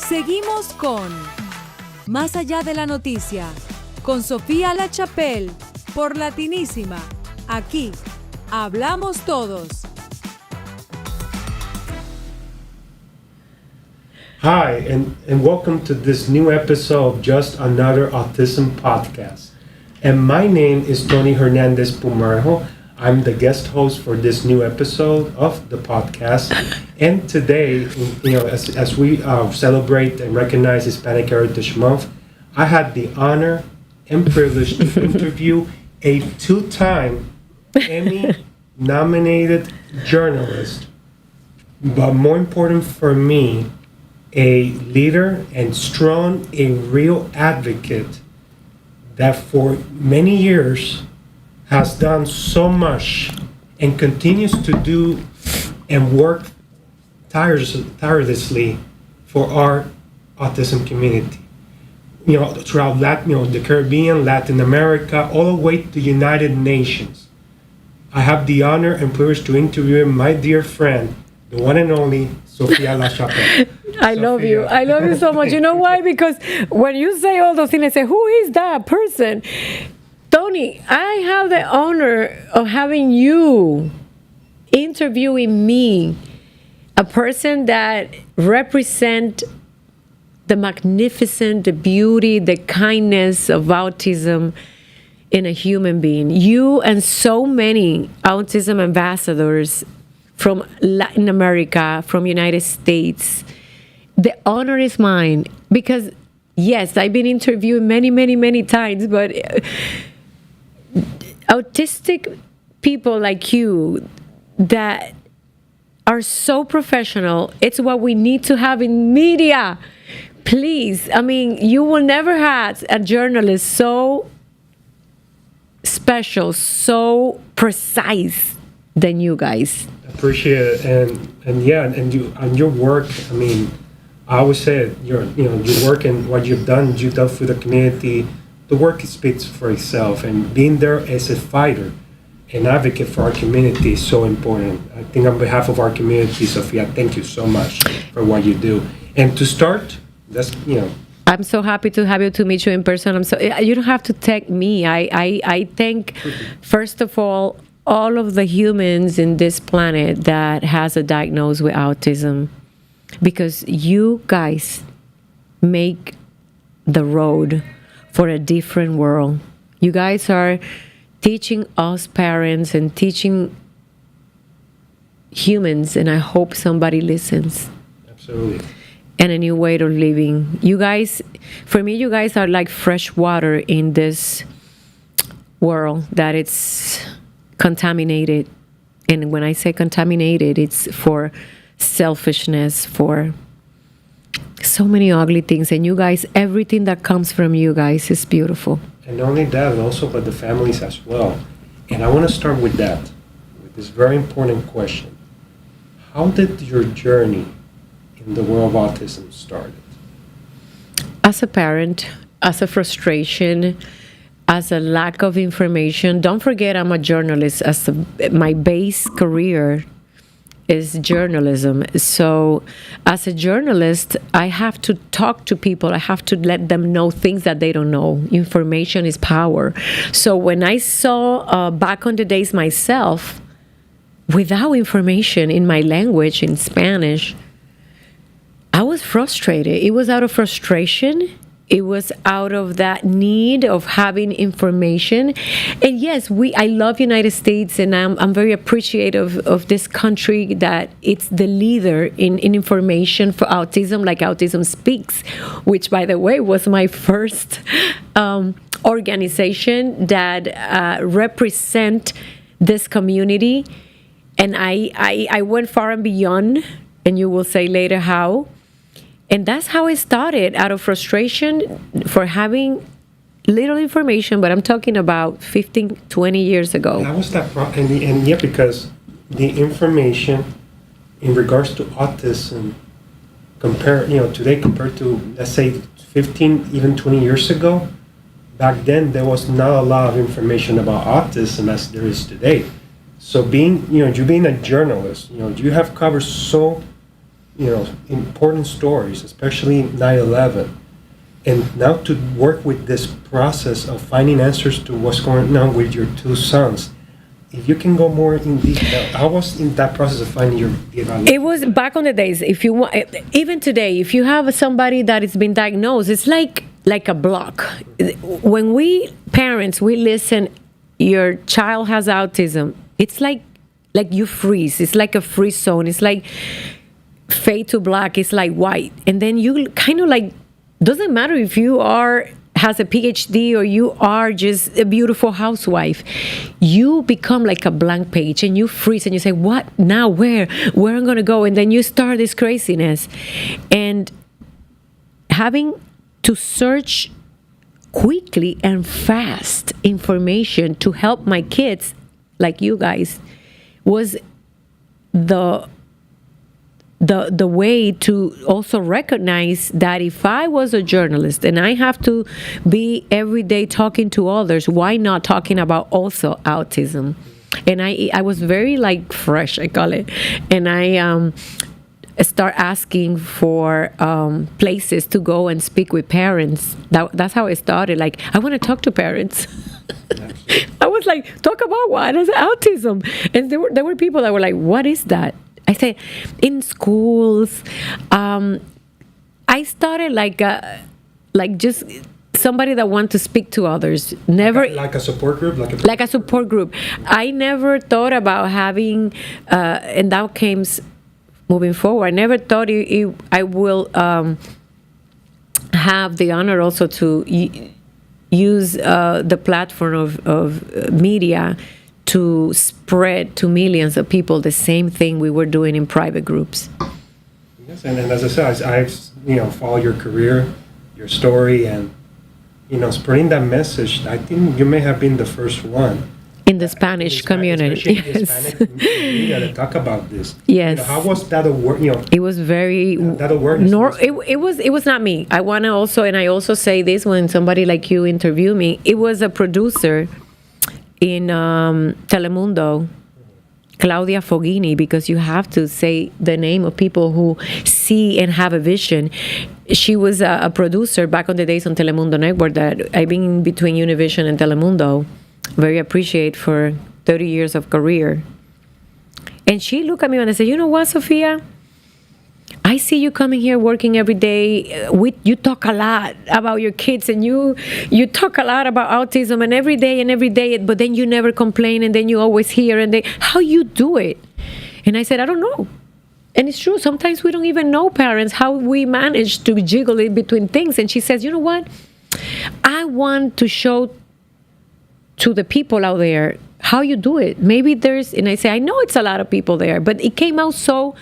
Seguimos con Más allá de la noticia, con Sofía Lachapelle, por Latinísima. Aquí hablamos todos. Hi, and welcome to this new episode of Just Another Autism Podcast. And my name is Tony Hernández Pumarjo. I'm the guest host for this new episode of the podcast. And today, as we celebrate and recognize Hispanic Heritage Month, I had the honor and privilege to interview a two-time Emmy-nominated journalist, but more important for me, a leader and strong, a real advocate that for many years has done so much and continues to do and work tirelessly for our autism community. Throughout the Caribbean, Latin America, all the way to the United Nations. I have the honor and privilege to interview my dear friend, the one and only Sofia Lachapelle. I love you. I love you so much. You know why? Because when you say all those things, I say, who is that person? Tony, I have the honor of having you interviewing me, a person that represents the magnificent, the beauty, the kindness of autism in a human being. You and so many autism ambassadors from Latin America, from United States. The honor is mine because, yes, I've been interviewed many times, but autistic people like you that are so professional, it's what we need to have in media. Please, I mean, you will never have a journalist so special, so precise than you guys. Appreciate it, and your work. I mean, I always say it. Your work and what you've done for the community. The work speaks for itself, and being there as a fighter, an advocate for our community is so important. I think on behalf of our community, Sofia, thank you so much for what you do. And to start, I'm so happy to have you to meet you in person. You don't have to thank me. I thank, first of all of the humans in this planet that has a diagnosis with autism, because you guys make the road for a different world. You guys are teaching us parents and teaching humans, and I hope somebody listens. Absolutely. And a new way of living. You guys, for me, you guys are like fresh water in this world that it's contaminated. And when I say contaminated, it's for selfishness, for so many ugly things. And you guys, everything that comes from you guys is beautiful. And not only that, but also by the families as well. And I want to start with that, with this very important question. How did your journey in the world of autism start? As a parent, as a frustration, as a lack of information. Don't forget, I'm a journalist. My base career is journalism. So as a journalist, I have to talk to people. I have to let them know things that they don't know. Information is power. So when I saw back on the days myself, without information in my language, in Spanish, I was frustrated. It was out of frustration. It was out of that need of having information. And yes, I love United States, and I'm very appreciative of this country that it's the leader in information for autism, like Autism Speaks, which, by the way, was my first organization that represent this community. And I went far and beyond, and you will say later how. And that's how it started, out of frustration for having little information, but I'm talking about 15, 20 years ago. That was that problem. And yeah, because the information in regards to autism, today compared to, let's say, 15, even 20 years ago, back then there was not a lot of information about autism as there is today. So you being a journalist, you have covered so important stories, especially 9/11. And now to work with this process of finding answers to what's going on with your two sons, if you can go more in detail, how was in that process of finding your evaluation? It was back on the days. If you want, even today, if you have somebody that has been diagnosed, it's like a block. When we parents, we listen, your child has autism. It's like you freeze. It's like a freeze zone. It's like fade to black. It's like white, and then you kind of like. Doesn't matter if you has a PhD or you are just a beautiful housewife. You become like a blank page and you freeze and you say, what now? Where I'm going to go? And then you start this craziness. And having to search quickly and fast information to help my kids, like you guys, was the way to also recognize that if I was a journalist and I have to be every day talking to others, why not talking about also autism? And I was very like fresh, I call it. And I start asking for places to go and speak with parents. That's how it started. Like, I want to talk to parents. I was like, talk about what is autism? And there were people that were like, what is that? I said, in schools, I started like just somebody that want to speak to others. Never like a support group, like a support group. I never thought about having, and that came moving forward. I never thought I will have the honor also to use the platform of media to spread to millions of people the same thing we were doing in private groups. Yes, and as I said, I've followed your career, your story, and spreading that message. I think you may have been the first one in the Spanish community. Especially in the Hispanic media to talk about this. Yes. How was that awareness? It was very that awareness. It was not me. I want to also, and I also say this when somebody like you interview me. It was a producer in Telemundo, Claudia Foghini, because you have to say the name of people who see and have a vision. She was a producer back on the days on Telemundo Network that I've been in between Univision and Telemundo. Very appreciate for 30 years of career. And she looked at me and I said, you know what, Sofia? I see you coming here working every day. You talk a lot about your kids and you talk a lot about autism and every day, but then you never complain and then you always hear how you do it? And I said, I don't know. And it's true. Sometimes we don't even know, parents, how we manage to jiggle it between things. And she says, you know what? I want to show to the people out there how you do it. Maybe and I say, I know it's a lot of people there, but it came out so,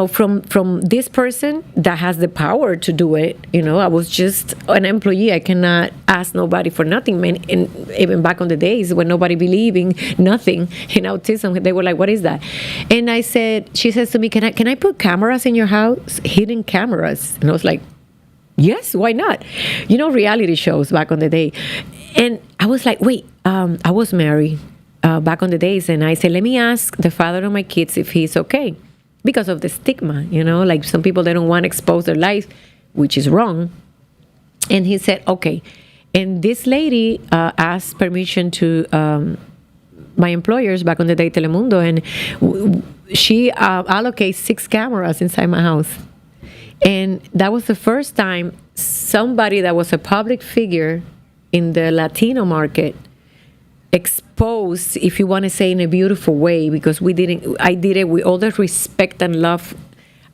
from this person that has the power to do it. I was just an employee. I cannot ask nobody for nothing. And even back on the days when nobody believed in nothing in autism, they were like, what is that? And she says to me, can I put cameras in your house? Hidden cameras. And I was like, yes, why not? Reality shows back on the day. And I was like, wait, I was married back on the days. And I said, let me ask the father of my kids if he's okay. Because of the stigma, like some people, they don't want to expose their life, which is wrong. And he said, okay. And this lady asked permission to my employers back on the day, Telemundo, and she allocates 6 cameras inside my house. And that was the first time somebody that was a public figure in the Latino market exposed, if you want to say in a beautiful way, because I did it with all the respect and love.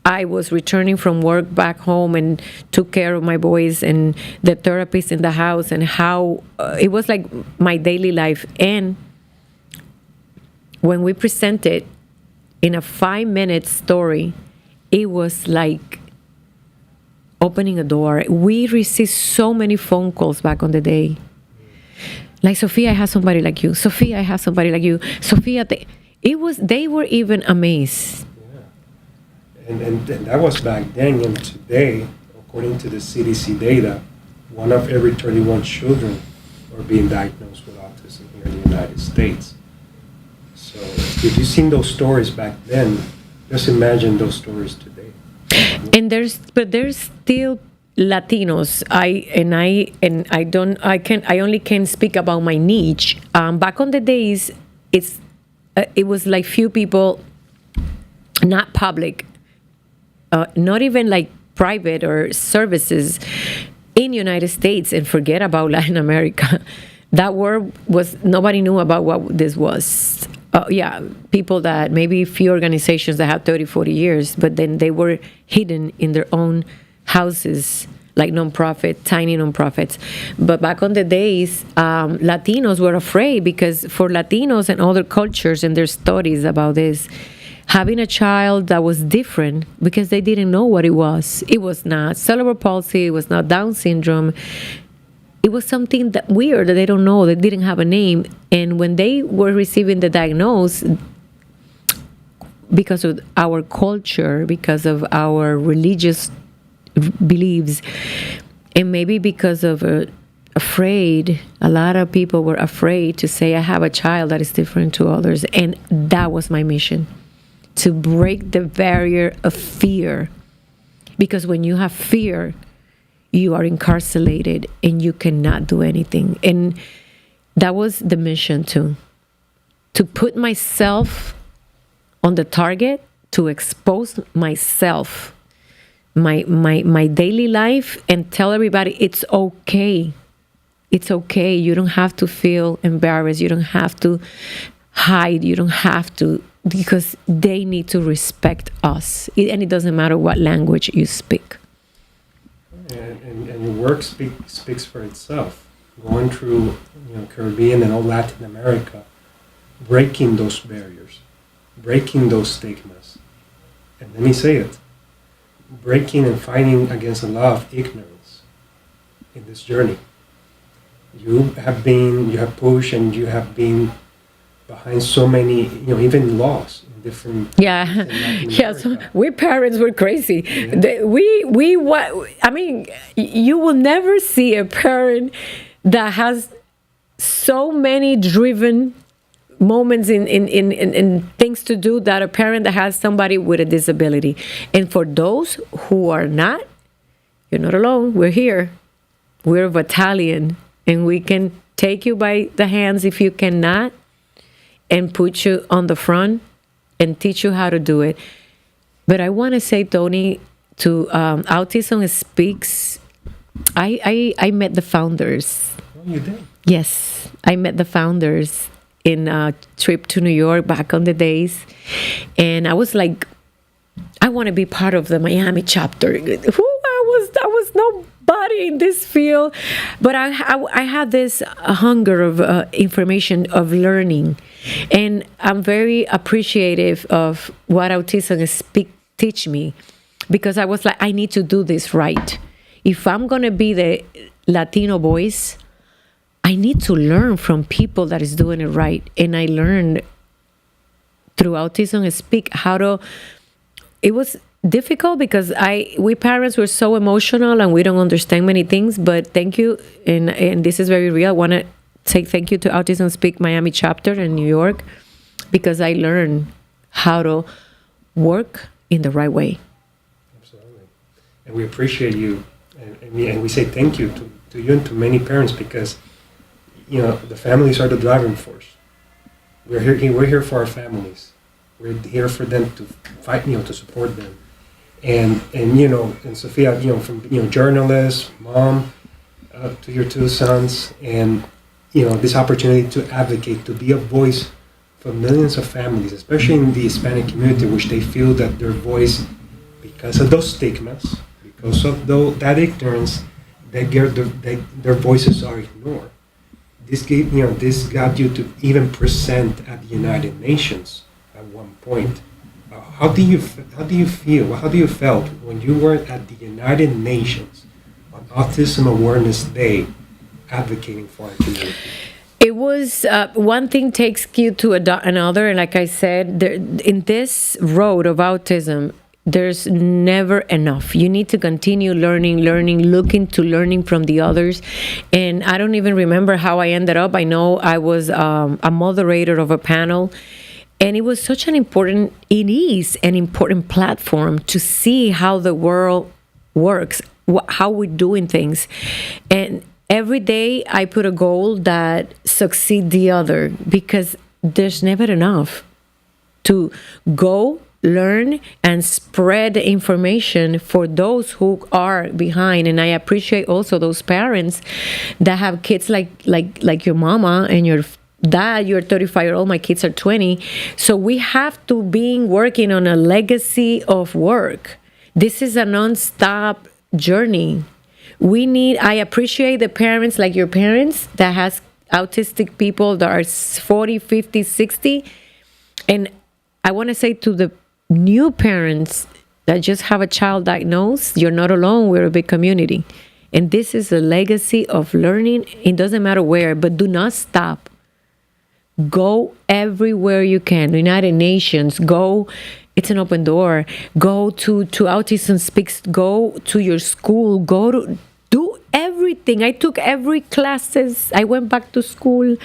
I was returning from work back home and took care of my boys and the therapist in the house, and how it was like my daily life. And when we presented in a 5-minute story, it was like opening a door. We received so many phone calls back on the day. Like, Sofia, I have somebody like you. Sofia, I have somebody like you. Sofia, they were even amazed. Yeah. And that was back then. And today, according to the CDC data, 1 of every 31 children are being diagnosed with autism here in the United States. So if you've seen those stories back then, Just imagine those stories today. And there's still Latinos. I only can speak about my niche. Back on the days, it was like few people, not public, not even like private or services in United States, and forget about Latin America. That word was, nobody knew about what this was. People that, maybe few organizations that have 30, 40 years, but then they were hidden in their own houses, like tiny nonprofits. But back on the days, Latinos were afraid, because for Latinos and other cultures and their stories about this, having a child that was different, because they didn't know what it was. It was not cerebral palsy, it was not Down syndrome. It was something that weird that they don't know, they didn't have a name. And when they were receiving the diagnosis, because of our culture, because of our religious beliefs, and maybe because of afraid, a lot of people were afraid to say, I have a child that is different to others. And that was my mission, to break the barrier of fear. Because when you have fear, you are incarcerated and you cannot do anything. And that was the mission too, to put myself on the target, to expose myself, my daily life, and tell everybody it's okay. It's okay. You don't have to feel embarrassed. You don't have to hide. You don't have to, because they need to respect us. And it doesn't matter what language you speak. And your work speaks for itself. Going through Caribbean and all Latin America, breaking those barriers, breaking those stigmas. And let me say it, breaking and fighting against a lot of ignorance in this journey. You have pushed, and you have been behind so many, even laws in different. Yes. We parents were crazy. You will never see a parent that has so many driven moments in things to do, that a parent that has somebody with a disability. And for those who are not, you're not alone. We're here. We're a battalion, and we can take you by the hands if you cannot, and put you on the front and teach you how to do it. But I want to say, Tony, to Autism Speaks, I met the founders. Oh, you did? Yes, I met the founders in a trip to New York back on the days. And I was like, I want to be part of the Miami chapter. I was nobody in this field, but I had this hunger of information, of learning. And I'm very appreciative of what Autism Speak teach me, because I was like, I need to do this right. If I'm going to be the Latino voice, I need to learn from people that is doing it right. And I learned through Autism Speak how to, it was difficult because we parents were so emotional and we don't understand many things, but thank you. And this is very real. I want to say thank you to Autism Speak Miami chapter in New York, because I learned how to work in the right way. Absolutely. And we appreciate you. And we say thank you to you and to many parents, because the families are the driving force. We're here for our families. We're here for them to fight, to support them. And Sofia, from journalist, mom, to your two sons, and this opportunity to advocate, to be a voice for millions of families, especially in the Hispanic community, which they feel that their voice, because of those stigmas, because of that ignorance, their voices are ignored. This got you to even present at the United Nations at one point. How do you feel? How do you felt when you were at the United Nations on Autism Awareness Day, advocating for our community? It was one thing takes you to another, and like I said, in this road of autism, there's never enough. You need to continue learning, learning from the others. And I don't even remember how I ended up. I know I was a moderator of a panel, And it was such an important, it is an important platform to see how the world works, how we're doing things. And every day I put a goal that succeed the other, because there's never enough to go learn and spread the information for those who are behind. And I appreciate also those parents that have kids like your mama and your dad. You're 35-year-old, my kids are 20. So we have to be working on a legacy of work. This is a non-stop journey. I appreciate the parents like your parents that has autistic people that are 40, 50, 60. And I want to say to the new parents that just have a child diagnosed, you're not alone. We're a big community. And this is a legacy of learning. It doesn't matter where, but do not stop. Go everywhere you can. United Nations, go. It's an open door. Go to Autism Speaks. Go to your school. Do everything. I took every classes. I went back to school.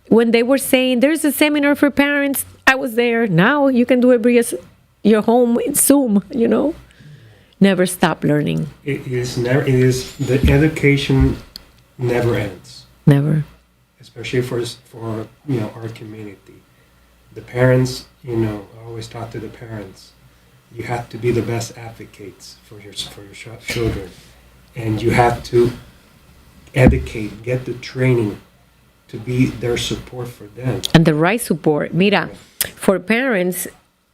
When they were saying there's a seminar for parents, I was there. Now you can do it your home in Zoom, Never stop learning. It is the education never ends. Never. Especially for our community. The parents, I always talk to the parents. You have to be the best advocates for your children, and you have to educate, get the training to be their support for them. And the right support. Mira, for parents,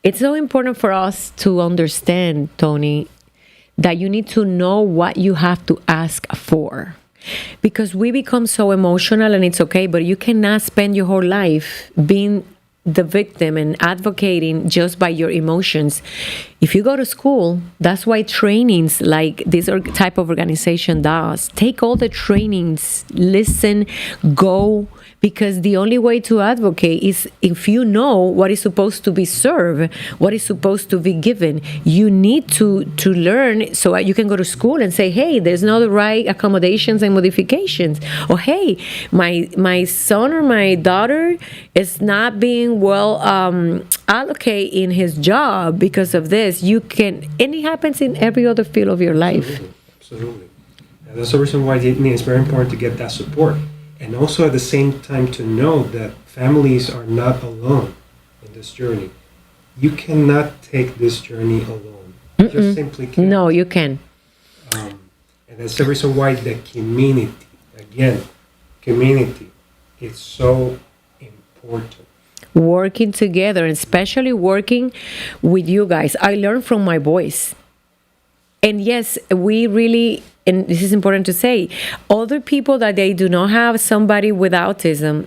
it's so important for us to understand, Tony, that you need to know what you have to ask for. Because we become so emotional, and it's okay, but you cannot spend your whole life being the victim and advocating just by your emotions. If you go to school, that's why trainings like this type of organization does. Take all the trainings, listen, go, because the only way to advocate is if you know what is supposed to be served, what is supposed to be given. You need to learn so you can go to school and say, hey, there's not the right accommodations and modifications. Or, hey, my son or my daughter is not being well allocated in his job because of this. And it happens in every other field of your life. Absolutely. And that's the reason why it's very important to get that support. And also at the same time to know that families are not alone in this journey. You cannot take this journey alone. You just simply can't. No, you can. And that's the reason why the community is so important. Working together, especially working with you guys. I learned from my boys. And yes, we really, and this is important to say, other people that they do not have somebody with autism,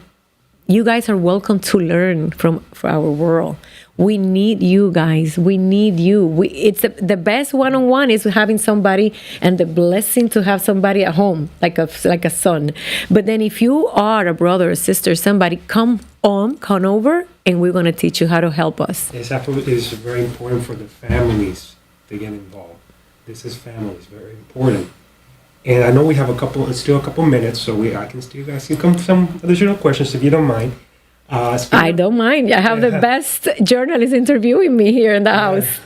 you guys are welcome to learn from our world. We need you guys. We need you. It's the best one-on-one is having somebody, and the blessing to have somebody at home, like a son. But then if you are a brother or sister, somebody come over, and we're going to teach you how to help us. It's very important for the families to get involved. This is families, very important. And I know we have still a couple minutes, so I can still ask you some additional questions if you don't mind. I don't mind. I have the best journalist interviewing me here in the house.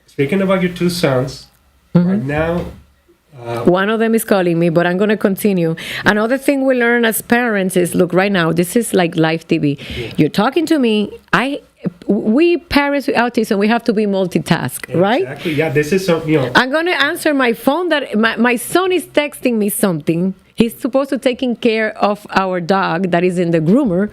Speaking about your two sons, right now... one of them is calling me, but I'm going to continue. Another thing we learn as parents is, look, right now, this is like live TV. Yeah. You're talking to me. We parents with autism, we have to be multitask, right? Exactly. Yeah, this is something, I'm going to answer my phone that my son is texting me something. He's supposed to taking care of our dog that is in the groomer.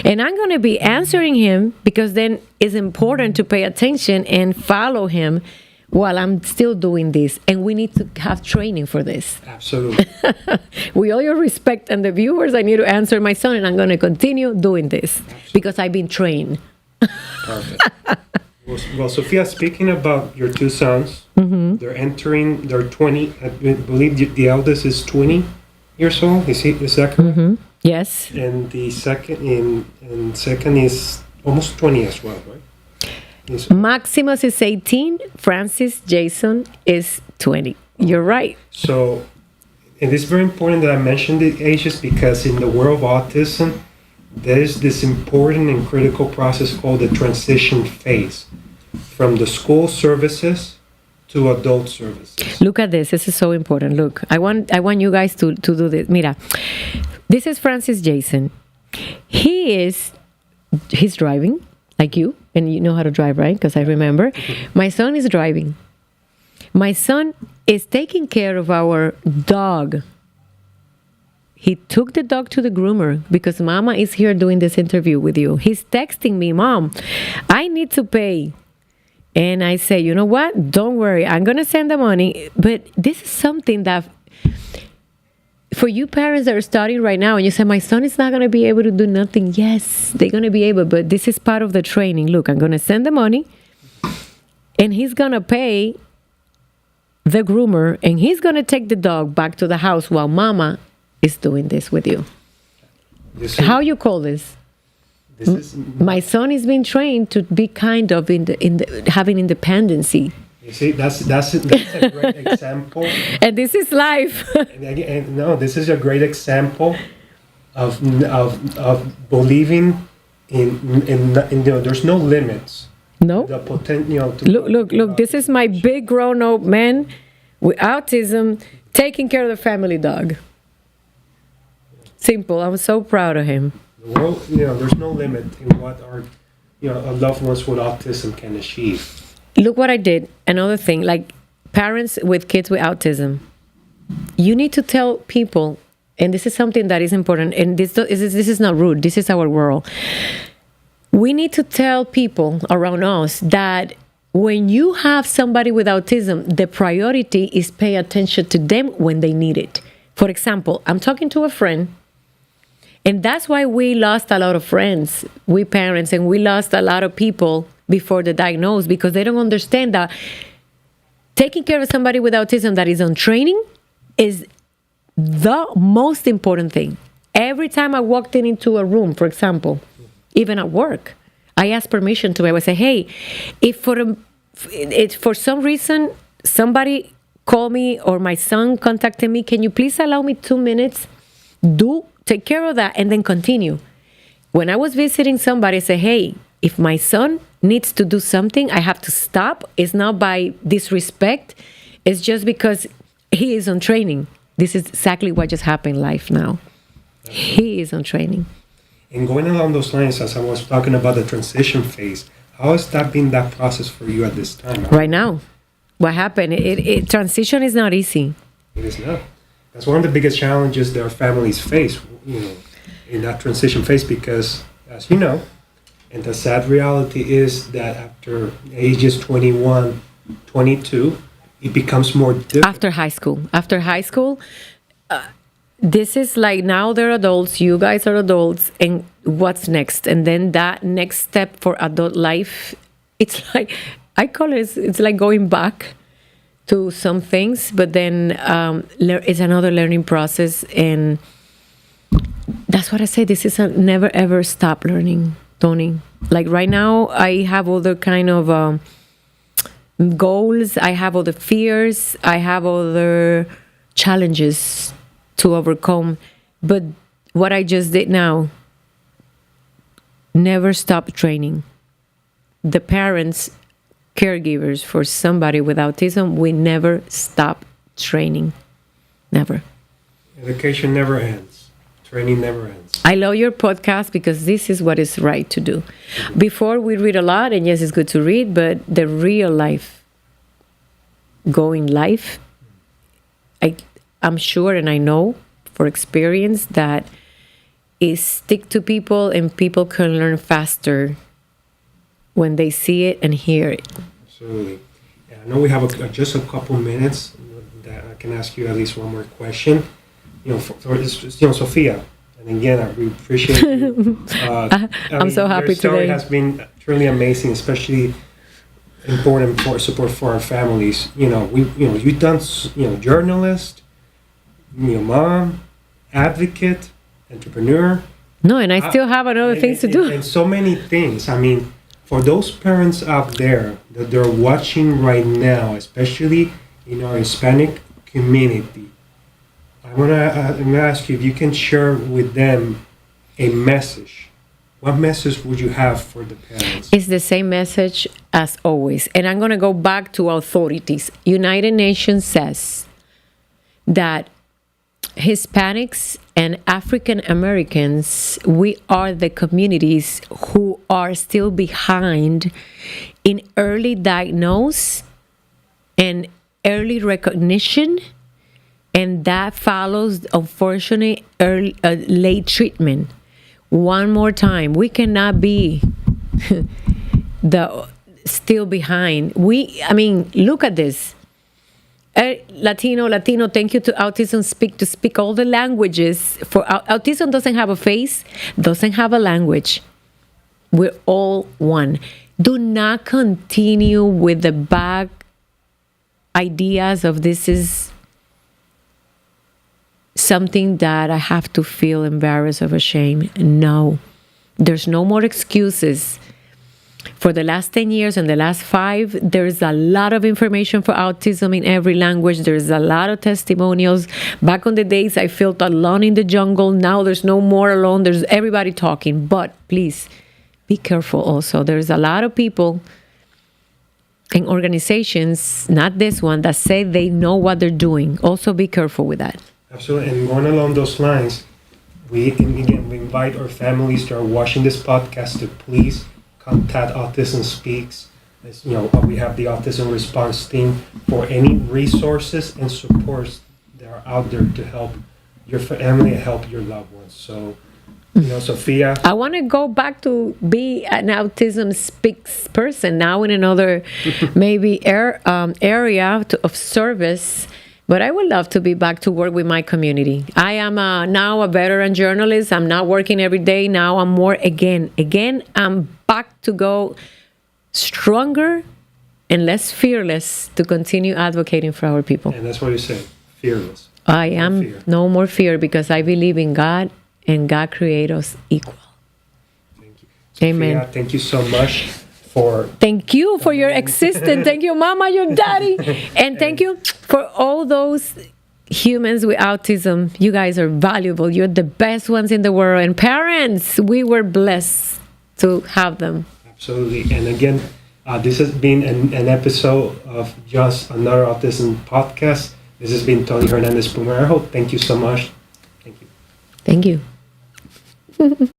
And I'm going to be answering him because then it's important to pay attention and follow him while I'm still doing this. And we need to have training for this. Absolutely. With all your respect and the viewers, I need to answer my son, and I'm going to continue doing this because I've been trained. Perfect. Well, Sofia, speaking about your two sons, they're 20. I believe the eldest is 20 years old. Is that correct? Yes. And the second is almost 20 as well, right? Maximus is 18. Francis Jason is 20. You're right. So, it is very important that I mention the ages because in the world of autism, there's this important and critical process called the transition phase from the school services to adult services. Look at this. This is so important. Look, I want you guys to do this. Mira, this is Francis Jason. He's driving like you, and you know how to drive, right? Because I remember. My son is driving. My son is taking care of our dog. He took the dog to the groomer because Mama is here doing this interview with you. He's texting me, Mom, I need to pay. And I say, you know what? Don't worry. I'm going to send the money. But this is something that for you parents that are starting right now and you say, my son is not going to be able to do nothing. Yes, they're going to be able. But this is part of the training. Look, I'm going to send the money and he's going to pay the groomer and he's going to take the dog back to the house while Mama is doing this with you. How you call this? My son is being trained to be kind of in the having independency. You see, that's a great example. And this is life. No, this is a great example of believing in there's no limits. No. The potential. Look. This is my big grown-up man with autism taking care of the family dog. Simple. I'm so proud of him. The world, there's no limit in what our, loved ones with autism can achieve. Look what I did. Another thing, like parents with kids with autism, you need to tell people, and this is something that is important, and this is not rude, this is our world. We need to tell people around us that when you have somebody with autism, the priority is pay attention to them when they need it. For example, I'm talking to a friend, and that's why we lost a lot of friends, we parents, and we lost a lot of people before the diagnosis, because they don't understand that taking care of somebody with autism that is on training is the most important thing. Every time I walked into a room, for example, even at work, I asked permission to. I would say, "Hey, if for some reason somebody called me or my son contacted me, can you please allow me 2 minutes? Take care of that and then continue." When I was visiting somebody, I say, "Hey, if my son needs to do something, I have to stop. It's not by disrespect. It's just because he is on training." This is exactly what just happened in life now. He is on training. And going along those lines, as I was talking about the transition phase, how has that been that process for you at this time? Right now, what happened? Transition is not easy. It is not. That's one of the biggest challenges that our families face, in that transition phase, because, as you know, and the sad reality is that after ages 21, 22, it becomes more difficult. After high school, this is like now they're adults, you guys are adults, and what's next? And then that next step for adult life, it's like, I call it's like going back to some things, but then it's another learning process, and that's what I say. This is a never ever stop learning, Tony. Like right now, I have other kind of goals. I have other fears. I have other challenges to overcome. But what I just did now, never stop training. The parents, caregivers for somebody with autism, we never stop training. Never. Education never ends. Training never ends. I love your podcast because this is what is right to do. Before we read a lot, and yes, it's good to read, but the real life, going life, I'm sure and I know for experience that is stick to people, and people can learn faster when they see it and hear it. Absolutely. Yeah, I know we have just a couple minutes that I can ask you at least one more question. For Sofia, and again, we appreciate you. I'm so happy your story today. Has been truly amazing, especially important for support for our families. You've done, journalist, mom, advocate, entrepreneur. No, and I still have other things to do. And so many things. I mean, for those parents out there that they're watching right now, especially in our Hispanic community, I'm gonna ask you if you can share with them a message, what message would you have for the parents? It's the same message as always. And I'm going to go back to authorities. United Nations says that Hispanics and African Americans, we are the communities who are still behind in early diagnosis and early recognition, and that follows, unfortunately, late treatment. One more time, we cannot be still behind. Look at this. Latino, thank you to Autism to speak all the languages. For autism doesn't have a face, doesn't have a language. We're all one. Do not continue with the bad ideas of this is something that I have to feel embarrassed or ashamed. No, there's no more excuses. For the last 10 years and the last 5, there's a lot of information for autism in every language. There's a lot of testimonials. Back on the days, I felt alone in the jungle. Now there's no more alone. There's everybody talking. But please, be careful also. There's a lot of people and organizations, not this one, that say they know what they're doing. Also be careful with that. Absolutely. And going along those lines, we invite our families that are watching this podcast to please contact Autism Speaks. As you know, we have the Autism Response Team for any resources and supports that are out there to help your family and help your loved ones. So, Sofia, I want to go back to be an Autism Speaks person now in another maybe area of service. But I would love to be back to work with my community. I am now a veteran journalist. I'm not working every day. Now I'm more again, I'm back to go stronger and less fearless to continue advocating for our people. And that's what you say, fearless. I am no more fear because I believe in God and God created us equal. Thank you. Amen. Sofia, thank you so much. Thank you for your existence. Thank you, Mama, your daddy. And thank you for all those humans with autism. You guys are valuable. You're the best ones in the world. And parents, we were blessed to have them. Absolutely. And again, this has been an episode of Just Another Autism Podcast. This has been Tony Hernández Pumarejo. Thank you so much. Thank you. Thank you.